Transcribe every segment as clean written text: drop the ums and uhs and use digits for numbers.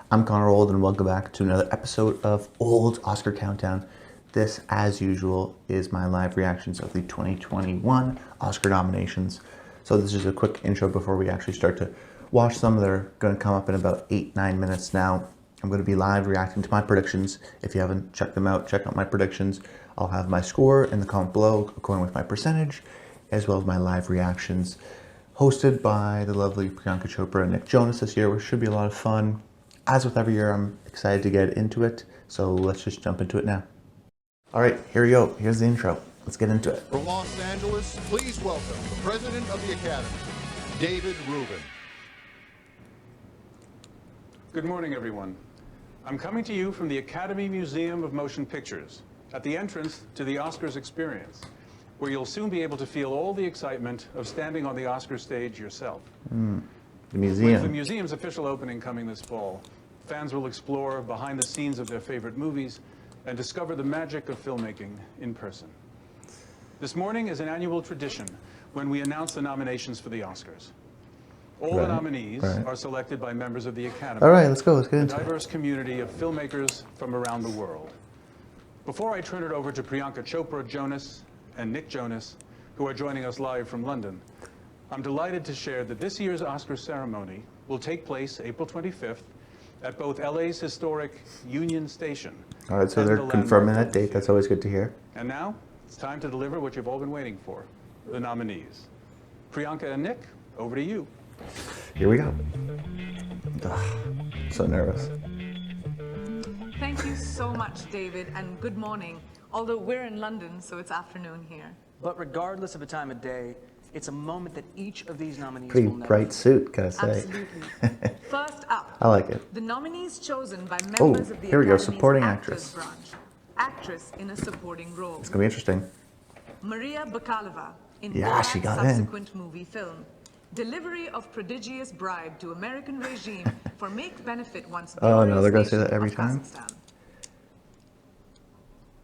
I'm Connor Old, and welcome back to another episode of Old Oscar Countdown. This, as usual, is my live reactions of the 2021 Oscar nominations. So this is a quick intro before we actually start to watch some. They're going to come up in about 8-9 minutes now. I'm going to be live reacting to my predictions. If you haven't checked them out, check out my predictions. I'll have my score in the comment below, according with my percentage, as well as my live reactions, hosted by the lovely Priyanka Chopra and Nick Jonas this year, which should be a lot of fun. As with every year, I'm excited to get into it, so let's just jump into it now. All right, here we go. Here's the intro. Let's get into it. From Los Angeles, please welcome the President of the Academy, David Rubin. Good morning, everyone. I'm coming to you from the Academy Museum of Motion Pictures, at the entrance to the Oscars experience, where you'll soon be able to feel all the excitement of standing on the Oscar stage yourself. The museum. With the museum's official opening coming this fall, fans will explore behind the scenes of their favorite movies and discover the magic of filmmaking in person. This morning is an annual tradition when we announce the nominations for the Oscars. All the nominees are selected by members of the Academy. All right, let's go. Let's get into a it. diverse community of filmmakers from around the world. Before I turn it over to Priyanka Chopra Jonas and Nick Jonas, who are joining us live from London, I'm delighted to share that this year's Oscar ceremony will take place April 25th at both LA's historic Union Station. All right, so they're confirming that date. That's always good to hear. And now, it's time to deliver what you've all been waiting for, the nominees. Priyanka and Nick, over to you. Here we go. Ugh, so nervous. Thank you so much, David, and good morning. Although we're in London, so it's afternoon here. But regardless of the time of day, it's a moment that each of these nominees Pretty will never bright suit, gotta say. Absolutely. First up, I like it. the nominees chosen by members of the here we go, Academy's supporting Actors actress. branch. Actress in a supporting role. It's gonna be interesting. Maria Bakalova in Yeah, she Boseman's got in. subsequent movie film. Delivery of prodigious bribe to American regime for make benefit once Oh, no, they're gonna glorious say that every nation time? of Kazakhstan.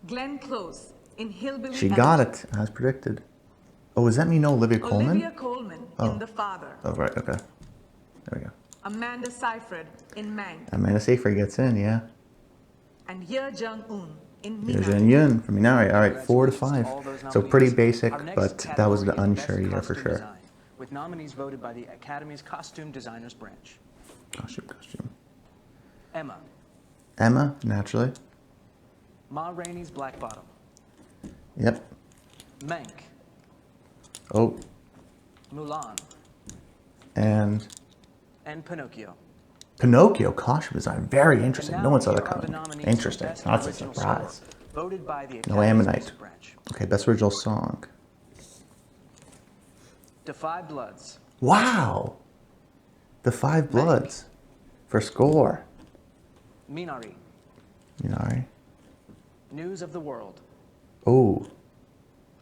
Glenn Close in Hillbilly She got Elegy. it, as predicted. Oh, does that mean Olivia Colman? Olivia Colman in The Father. Oh, right, okay. There we go. Amanda Seyfried in Mank. Amanda Seyfried gets in, yeah. And Yeun in There's Minari. Yeun from Minari. All right, 4 to 5. So pretty basic, but that was the unsure year for sure. Design, with nominees voted by the Academy's Costume Designers branch. Costume. Emma, Emma, naturally. Ma Rainey's Black Bottom. Yep. Mank, Oh, Mulan, and Pinocchio. Pinocchio costume design. Very interesting. And No now one saw here that are the coming. nominees Interesting. for Best That's a Original surprise. Score, voted by the No Academy's Ammonite. Music branch. Okay, best original song. The Five Bloods, Wow. The Five Bloods for score. Minari, Minari. News of the World, Oh,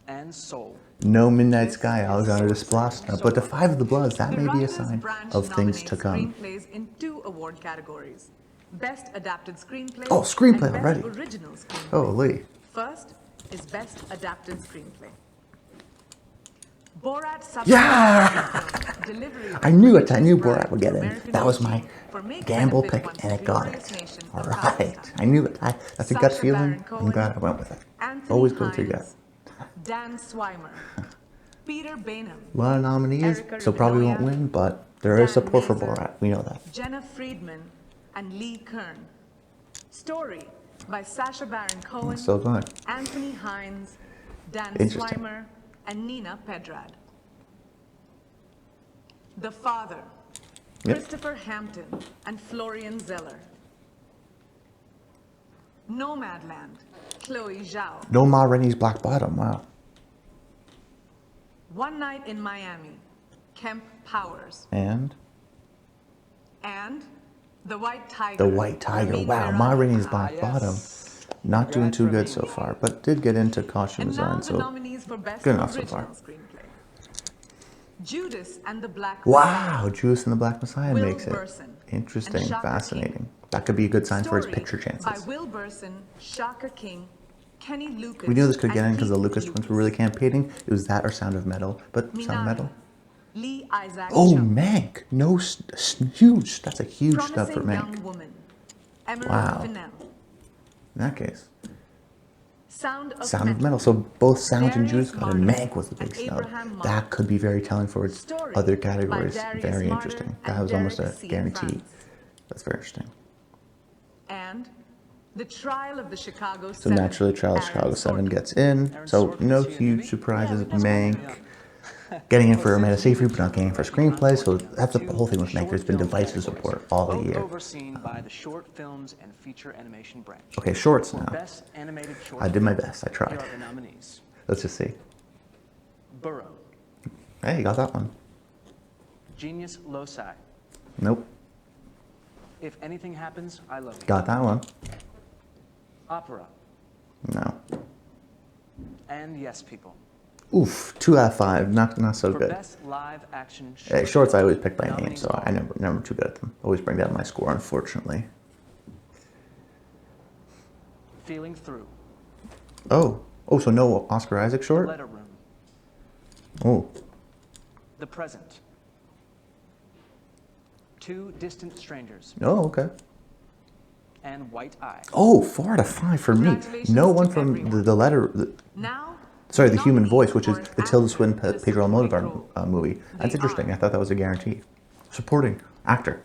and Soul. No Midnight Sky, Alexander Desplat. But the Five of the Bloods, that The may be a Writers' sign Branch of things to nominates come. Screenplays in 2 award categories: Best Adapted Screenplay. Oh, Screenplay and already. Best Original Screenplay. Holy. First is Best Adapted Screenplay. Borat Yeah! Delivery I knew it. I knew bribe Borat would to get in. American That was my regime for make gamble benefit pick, once and it got glorious it. nation All of right. Kazakhstan. I knew it. That's a gut Sacha feeling. Baron I'm Cohen, glad I went with it. Anthony Always go with your gut. Hines, Dan Swimer, Peter Bainham, A lot of nominees, Erica so probably won't Riviera, win, but there is Dan support for Mazer, Borat. We know that. Jenna Friedman, and Lee Kern. Story by Sacha Baron Cohen, Still going. Anthony Hines, Dan Interesting. Swimer, and Nina Pedrad. The Father, Yep. Christopher Hampton and Florian Zeller. Nomadland, Chloe Zhao. No Ma Rainey's Black Bottom. Wow. One Night in Miami, Kemp Powers. And And The White Tiger. The White Tiger. Ramin Wow. Ma Farah. Rainey's Black Bottom. Not doing too good so far, but did get into costume And now design, the so nominees for Best good enough so Original far. Screenplay. Judas and the Black Wow, Judas and the Black Messiah Will makes it. Burson Interesting, and Shaka fascinating. That could be a good sign for his Story picture chances. by Will Burson, Shaka King, Kenny Lucas. We knew this could get and in because the Pete Lucas twins were really campaigning. It was that or Sound of Metal, but Sound of Minari, Metal. Lee Isaac Oh, Chung. Mank. No, huge. That's a huge step for Promising Mank. Young Woman, Emerald Wow. Fennell. In that case. Sound of Sound of Metal. So both Sound and Judas Darius got in. Martin Mank was the big and snub. Abraham Martin. That could be very telling for Story other by categories. Darius Very Martin interesting. and That was almost Derek a C. guarantee. France. That's very interesting. And The Trial of the Chicago So 7. naturally, Trial of Aaron Chicago 7 Sorkin. gets in. Aaron So Sorkin's no here, huge maybe? surprises. Yeah, we Mank just- getting in for Amanda Seyfried, but not getting in for screenplay. So that's the whole thing with Mank. There's been divisive support all the Both year. overseen by the short films and feature animation branch. Okay, shorts For now. Best Animated Short I did my Film, best. I Here tried. are the nominees. Let's just see. Burrow, Hey, you got that one. Genius Loci, Nope. If Anything Happens, I Love You. Got that one. Opera, No. and Yes People. Oof. 2 out of 5. Not so For good. Best Live Action Hey, Short shorts I Film, always pick by name, nominees so I are never too good at them. Always bring down my score, unfortunately. Feeling Through, Oh. Oh, so no Oscar Isaac short? Letter Room, Oh. The Present, Two Distant Strangers, Oh, okay. and White Eye. Oh, 4 out of 5 for me. Congratulations No one to from everyone. the letter. Now, Sorry, the Human nominees Voice, which is for an the Tilda actor Swinton, in a Pedro supporting Almodovar role. movie. That's They interesting. are I thought that was a guarantee. Supporting actor.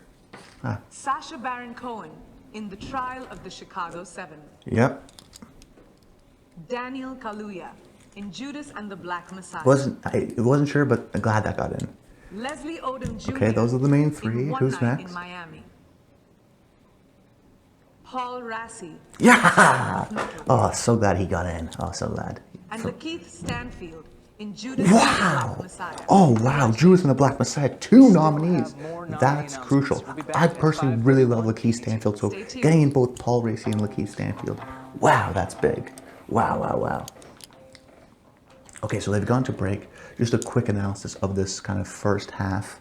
Ah, Sacha Baron Cohen in The Trial of the Chicago 7. yep. Daniel Kaluuya in Judas and the Black Messiah. Wasn't sure, but I'm glad that got in. Leslie Odom Jr. Okay, those are the main in three. One Who's Night next? in Miami. Paul Rassi. Yeah! Oh, so glad he got in. Oh, so glad. And Lakeith Stanfield in Judas and the Black Wow! Messiah. Oh, wow. Judas and the Black Messiah. 2 still nominees. have more nominee That's announcements. crucial. We'll be back I at personally really love 5:31 Lakeith Stanfield, so Stay tuned. getting in both Paul Raci and Lakeith Stanfield. Wow, that's big. Wow, wow, wow. Okay, so they've gone to break. Just a quick analysis of this kind of first half.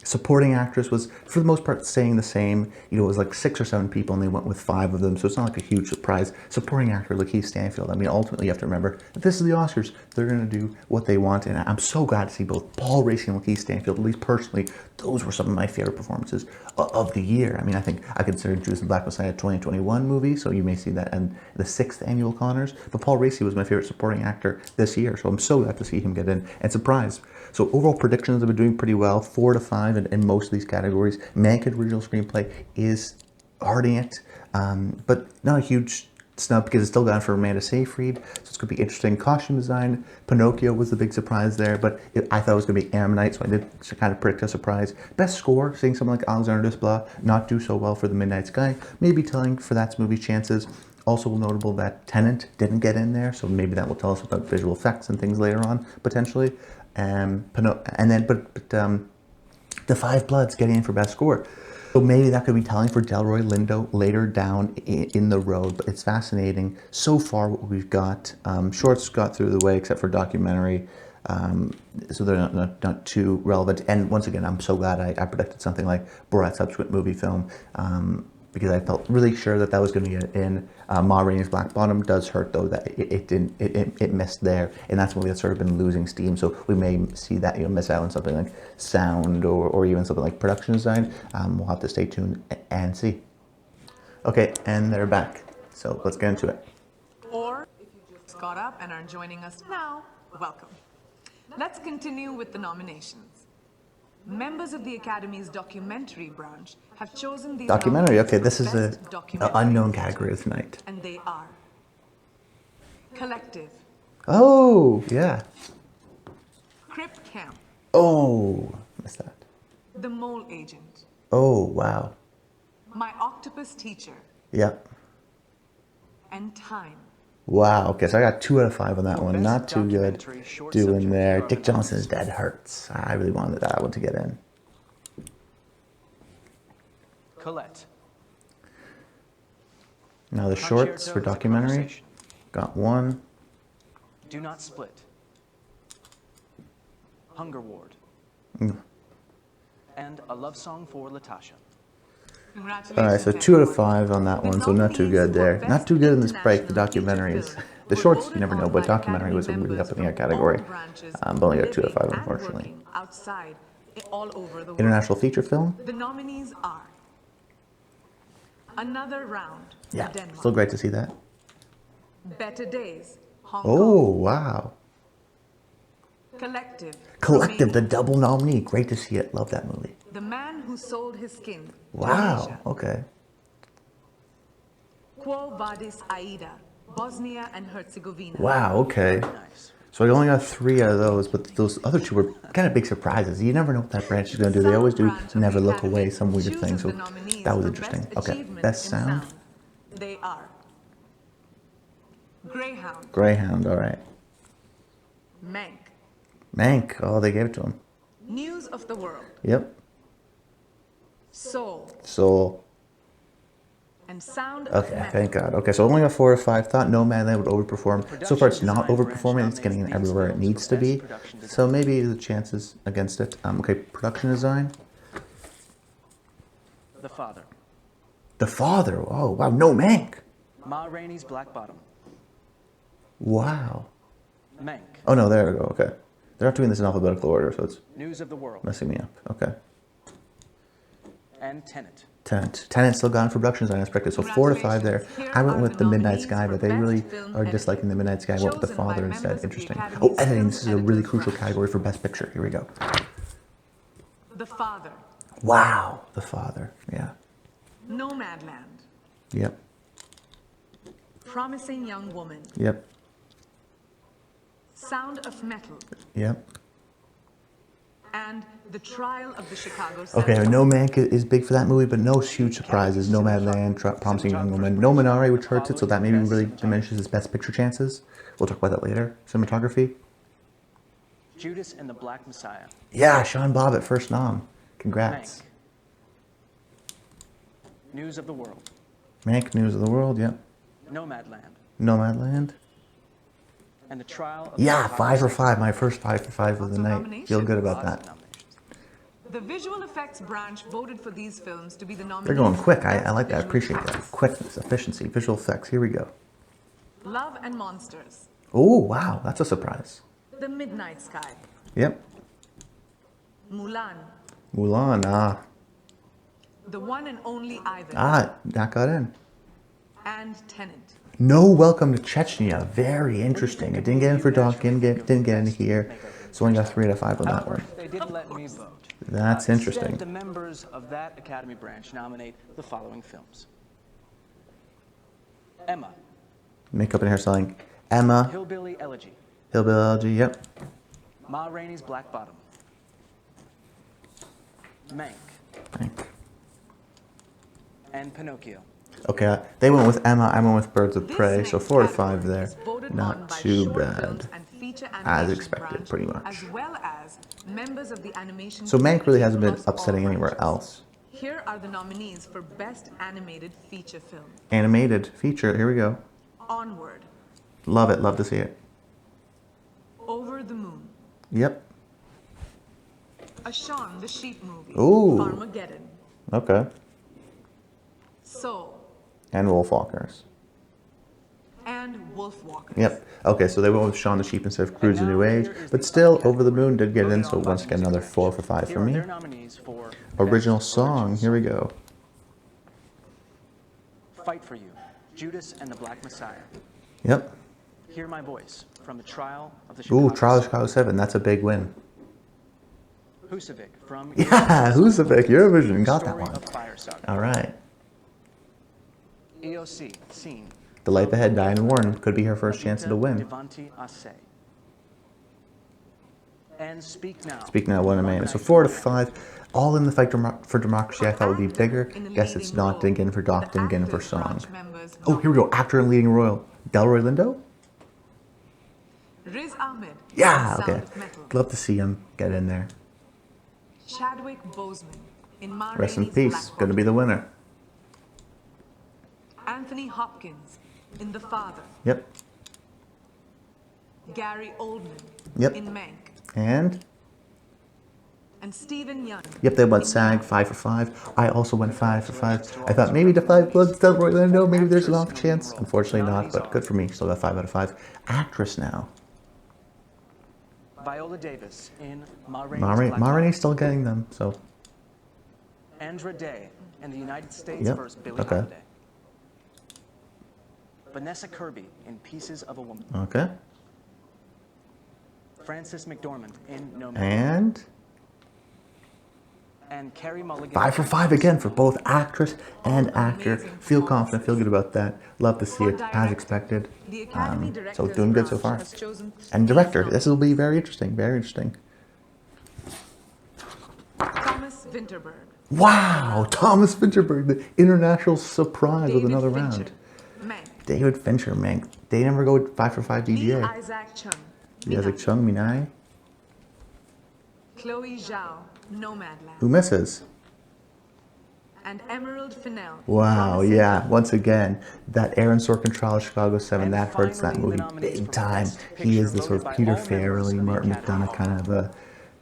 Supporting actress was, for the most part, staying the same. You know, it was like 6 or 7 people, and they went with 5 of them, so it's not like a huge surprise. Supporting actor, Lakeith Stanfield. I mean, ultimately, you have to remember that this is the Oscars. They're going to do what they want, and I'm so glad to see both Paul Raci and Lakeith Stanfield. At least personally, those were some of my favorite performances of the year. I mean, I think I consider Judas and the Black Messiah a 2021 movie, so you may see that in the 6th annual Connors. But Paul Raci was my favorite supporting actor this year, so I'm so glad to see him get in. And surprise. So overall predictions have been doing pretty well, 4 to 5 in most of these categories. Mank original screenplay is harding it, but not a huge snub because it's still gone for Amanda Seyfried, so it's going to be interesting. Costume design, Pinocchio was the big surprise there, but I thought it was going to be Ammonite, so I did kind of predict a surprise. Best score, seeing someone like Alexander Desplat not do so well for The Midnight Sky, maybe telling for that movie's chances. Also notable that Tenet didn't get in there, so maybe that will tell us about visual effects and things later on, potentially. The Five Bloods getting in for best score. So maybe that could be telling for Delroy Lindo later down in the road, but it's fascinating. So far what we've got, shorts got through the way except for documentary, so they're not too relevant. And once again, I'm so glad I predicted something like Borat's subsequent movie film, because I felt really sure that was going to get in. Ma Rainey's Black Bottom does hurt though that it missed there, and that's a movie that's sort of been losing steam. So we may see that miss out on something like sound or even something like production design. We'll have to stay tuned and see. Okay, and they're back. So let's get into it. Or if you just got up and are joining us now, welcome. Let's continue with the nominations. Members of the Academy's documentary branch have chosen these Documentary. nominees Okay, for this is Best an Documentary unknown Feature. category of tonight. And they are Collective, Oh yeah. Crip Camp, Oh, missed that. The Mole Agent, Oh wow. My Octopus Teacher, Yep. and Time. Wow, okay, so I got 2 out of 5 on that For one. best Not too good documentary short doing subject, there. here are Dick the Johnson's Dead Hurts. I really wanted that one to get in. Colette, Now the shorts Concerto for is a documentary. Conversation, Got 1. Do Not Split, Hunger Ward, and A Love Song for Latasha. Congratulations. Alright, so 2 out of everyone. 5 on that The one, so not too nominees good for there. Best Not too good in this break, the International Feature documentaries. Film The were shorts, you voted never on know, by but documentary Academy was a really members up in the air from all category. branches, But only got 2 out of 5, living and unfortunately. working outside, all over the world. International feature film? The nominees are Another round. Yeah, Denmark. still great to see that. Better Days. Hong Oh, Kong. wow. Collective. Collective, the Romania. double nominee. Great to see it. Love that movie. The Man Who Sold His Skin. Wow. Tunisia. Okay. Quo Vadis Aida. Bosnia and Herzegovina. Wow. Okay. Nice. So I only got 3 out of those, but those other 2 were kind of big surprises. You never know what that branch is going to do. They always do Sound branch of never the look Academy away, some weird chooses thing. So the nominees that was for interesting. best Okay. achievement Best in sound. They are Greyhound, Greyhound. All right. Mank, Mank. Oh, they gave it to him. News of the World, Yep. Soul, Soul. and Sound of Okay, Metal. thank God. Okay, so only got 4 or 5. Thought Nomadland would overperform. So far, it's not overperforming. It's getting in everywhere it needs to be. So maybe the chances against it. Okay, production design. The Father. The Father. Oh, wow. No, Mank. Ma Rainey's Black Bottom. Wow. Mank. Oh, no, there we go. Okay. They're not doing this in alphabetical order, so it's News of the World. messing me up. Okay. And Tenet. Tenet still gone for production design as expected. So 4 to 5 there. I went with the Midnight Sky, but they really are disliking the Midnight Sky. I went with the Father instead. Interesting. Oh, editing. This is a really crucial category for Best Picture. Here we go. The Father, Wow. The Father. Yeah. Nomadland, Yep. Promising Young Woman, Yep. Sound of Metal, Yep. and The Trial of the Chicago Okay, Seven. I know Mank is big for that movie, but no huge surprises. Nomadland, Promising Young Woman, no Minari, which hurts it, so that maybe really diminishes its Best Picture chances. We'll talk about that later. Cinematography. Judas and the Black Messiah. Yeah, Sean Bobbitt, first nom. Congrats. Mank. News of the World. Mank, News of the World, yep. Nomadland. Nomadland. And The Trial of Yeah, the 5 for Chicago 5. My first 5 for 5 of the night. Feel good about Lots of that. nominations. The visual effects branch voted for these films to be the nominees. They're going for quick. best I like that. I visual appreciate that. effects. Quickness, efficiency, visual effects. Here we go. Love and Monsters, Oh, wow. That's a surprise. The Midnight Sky, Yep. Mulan, Mulan. The One and Only Ivan, That got in. and Tenet. No Welcome to Chechnya. Very interesting. It didn't get in for Doc, didn't get in here. So only got 3 out of 5 on that However, one. they didn't let me vote. That's interesting. Instead, the members of that Academy branch nominate the following films. Emma, Makeup and hairstyling. Emma. Hillbilly Elegy. Hillbilly Elegy. Yep. Ma Rainey's Black Bottom. Mank, Mank. and Pinocchio. Okay, they went with Emma. I went with Birds of This Prey. next So 4 to 5 category there. is voted on Not by too short bad. films and feature As animation expected, branch, pretty much. as well as members of the animation. So Mank really community hasn't been across all upsetting anywhere branches. else. Here are the nominees for Best Animated Feature Film. Animated feature. Here we go. Onward, Love it. Love to see it. Over the Moon, Yep. A Shaun the Sheep Movie, Ooh. Farmageddon, Okay. Soul, And Wolfwalkers. and Wolfwalkers. Yep. Okay, so they went with Shaun the Sheep instead of Cruise the New Age, but still, Over the Moon did get in, so once again, another 4 for 5 Here for are me. their nominees for Original Best song, here we go. Fight for You, Judas and the Black Messiah. Yep. Hear My Voice, from The Trial of the Chicago Ooh, Trial of Seven. Chicago 7, that's a big win. Husavik, from Yeah, who's the big Eurovision? Got that Story one. of Fire Saga. All right. EOC, Scene. The Life Ahead, Diane Warren, could be her first chance to win. Devontae Assay. And Speak Now. Speaking of one of mine, so 4 to 5, all in the fight for democracy. I thought would be bigger. Guess it's not. Didn't get in for doc, didn't get in for song. Oh, here we go. Actor in leading role. Delroy Lindo. Riz Ahmed. Yeah. Sound Okay. of Metal. Love to see him get in there. Chadwick Boseman in Ma Rest in Rainey's peace. Black Gonna be the winner. Anthony Hopkins in The Father. Yep. Gary Oldman Yep. in Mank. And And Stephen Yeun. yep, they went in SAG Minari. 5 for 5. I also went 5 for 5. I thought maybe the 5 was Delroy Lindo. Maybe there's an off chance. Unfortunately not, but good for me. Still got 5 out of 5. Actress now. Viola Davis in Ma Rainey's Ma Black Rainey's Bottom. still getting them. So Andra Day and the United States Yep. versus Billie Okay. Holiday. Vanessa Kirby in Pieces of a Woman. Okay. Frances McDormand in Nomadland. And Carey Mulligan. 5 for 5 again for both actress and actor. Feel confident, feel good about that. Love to see it as expected. The Academy So Directors doing good so Branch far. has chosen And three director, this will be nominees. very interesting, very interesting. Thomas Vinterberg. Wow, Thomas Fincherberg, the international surprise with David another Fincher. round. Mank. David Fincher, Mank. They never go 5 for 5 Lee DGA. Isaac Chung. Isaac Chung, Minari. Chloe Zhao. Nomadland. Who misses? And Emerald Fennell. Wow, Promising yeah. Young. Once again, that Aaron Sorkin trial of Chicago 7, And that hurts that finally, the movie nominees big for time. Best He Picture is the sort of voted by Peter all members Farrelly, of the Martin Academy. McDonagh kind of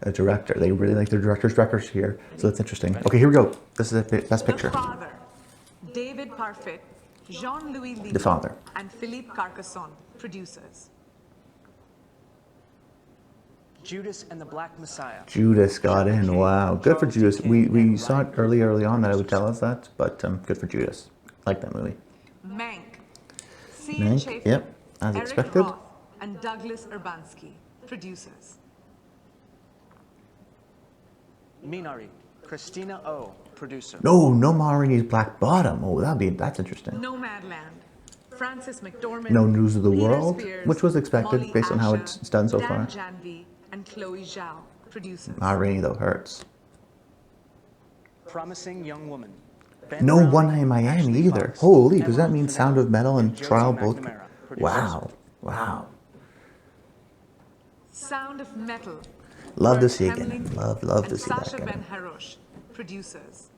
a director. They really like their directors here, so that's interesting. Okay, here we go. This is a Best The Picture. Father. David Parfit. Jean-Louis Levy. The Father. And Philippe Carcassonne. Producers. Judas and the Black Messiah. Judas got in. King, Wow, good for Charles Judas. King, We and saw it Ryan early on that it would producers. tell us that, but good for Judas. Like that movie. Mank. C. Mank, Schaefer. yep, as Eric expected. Roth and Douglas Urbanski. Producers. Minari. Christina O. Producer. No Mari's Black Bottom. Oh, that's interesting. Nomadland. Frances McDormand. No News of the Peter World, Spears, which was expected Molly based on how Asher, it's done so Dan far. Janvey, and Chloe Zhao. Producers. Rainey though hurts. Promising Young Woman. Ben No Brown, One Night in Miami Ashley either. Fox, Holy, does that Emerald mean Fennell, Sound of Metal and Josie Trial both? McNamara, producers. Wow. Sound of Metal. Love to Bert see again. Hemling Love to and see that Sacha again. Ben Harosh. Producers.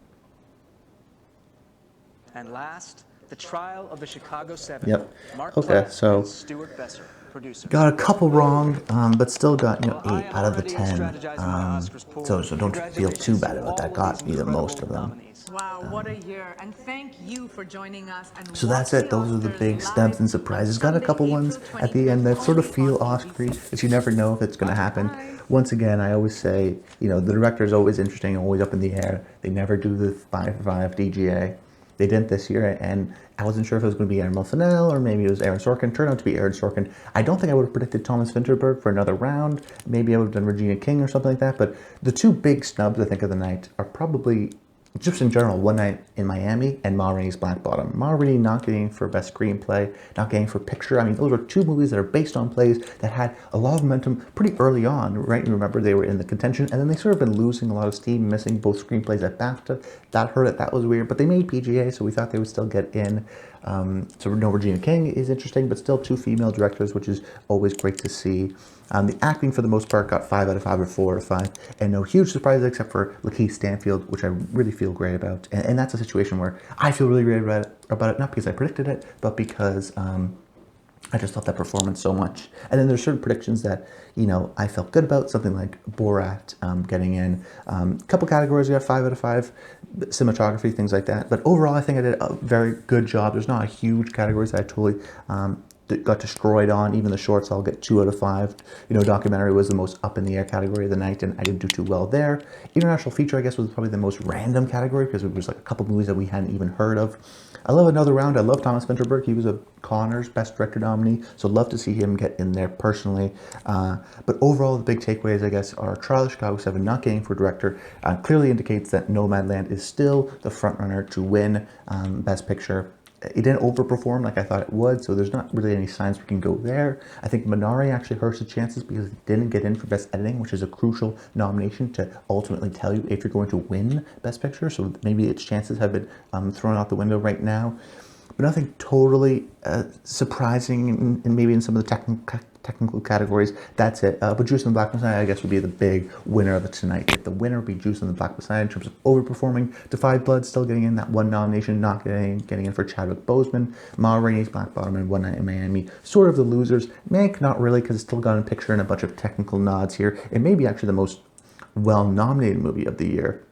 And last, The Trial of the Chicago 7. Yep. Mark Okay, Platt so- and Stuart Besser, producers. Got a couple wrong, but still got Well, 8 out of the 10. strategized my Oscars pool. So don't feel too bad about that. Got me the most of them. Wow, what a year. And thank you for joining us. And So that's watch it. Those are the Oscars big live snubs and on surprises. Got a Sunday, couple April ones at the end that sort of 25th feel on Oscar-y, ABC. but you never know if it's going to happen. Bye. Once again, I always say, the director is always interesting, always up in the air. They never do the 5 for 5 DGA. They didn't this year, and I wasn't sure if it was going to be Emerald Fennell or maybe it was Aaron Sorkin. Turned out to be Aaron Sorkin. I don't think I would have predicted Thomas Vinterberg for another round. Maybe I would have done Regina King or something like that. But the two big snubs, I think, of the night are probably, just in general, One Night in Miami and Ma Rainey's Black Bottom. Ma Rainey not getting for Best Screenplay, not getting for Picture. I mean, those are two movies that are based on plays that had a lot of momentum pretty early on, right? You remember they were in the contention, and then they sort of been losing a lot of steam, missing both screenplays at BAFTA. That hurt it. That was weird. But they made PGA, so we thought they would still get in. So no Regina King is interesting, but still two female directors, which is always great to see. The acting, for the most part, got 5 out of 5 or 4 out of 5. And no huge surprises except for Lakeith Stanfield, which I really feel great about. And that's a situation where I feel really great about it, not because I predicted it, but because I just love that performance so much. And then there's certain predictions that, I felt good about, something like Borat getting in. A couple categories I got 5 out of 5, cinematography, things like that. But overall, I think I did a very good job. There's not a huge categories that I totally got destroyed on. Even the shorts, I'll get 2 out of 5. Documentary was the most up in the air category of the night, and I didn't do too well there. International feature, I guess, was probably the most random category because it was like a couple movies that we hadn't even heard of. I love Another Round. I love Thomas Vinterberg. He was a Connors Best Director nominee, so love to see him get in there personally. But overall, the big takeaways, I guess, are Trial of Chicago 7 not getting for director clearly indicates that Nomadland is still the frontrunner to win Best Picture. It didn't overperform like I thought it would, so there's not really any signs we can go there. I think Minari actually hurts the chances because it didn't get in for Best Editing, which is a crucial nomination to ultimately tell you if you're going to win Best Picture, so maybe its chances have been thrown out the window right now. But nothing totally surprising, and maybe in some of the technical categories. That's it. But Judas and the Black Messiah, I guess, would be the big winner of it tonight. If the winner would be Judas and the Black Messiah in terms of overperforming. Defy Blood still getting in that one nomination, not getting in for Chadwick Boseman. Ma Rainey's Black Bottom and One Night in Miami, sort of the losers. Mank, not really, because it's still got a picture and a bunch of technical nods here. It may be actually the most well-nominated movie of the year.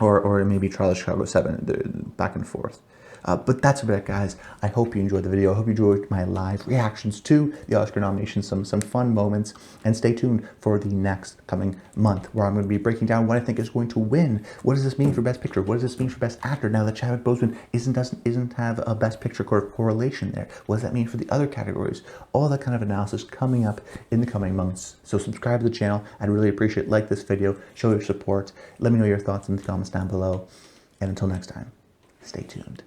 Or maybe Trial of Chicago 7, back and forth. But that's about it, guys. I hope you enjoyed the video. I hope you enjoyed my live reactions to the Oscar nominations, some fun moments, and stay tuned for the next coming month where I'm going to be breaking down what I think is going to win. What does this mean for Best Picture? What does this mean for Best Actor now that Chadwick Boseman isn't have a Best Picture correlation there? What does that mean for the other categories? All that kind of analysis coming up in the coming months. So subscribe to the channel. I'd really appreciate it. Like this video, show your support. Let me know your thoughts in the comments down below. And until next time, stay tuned.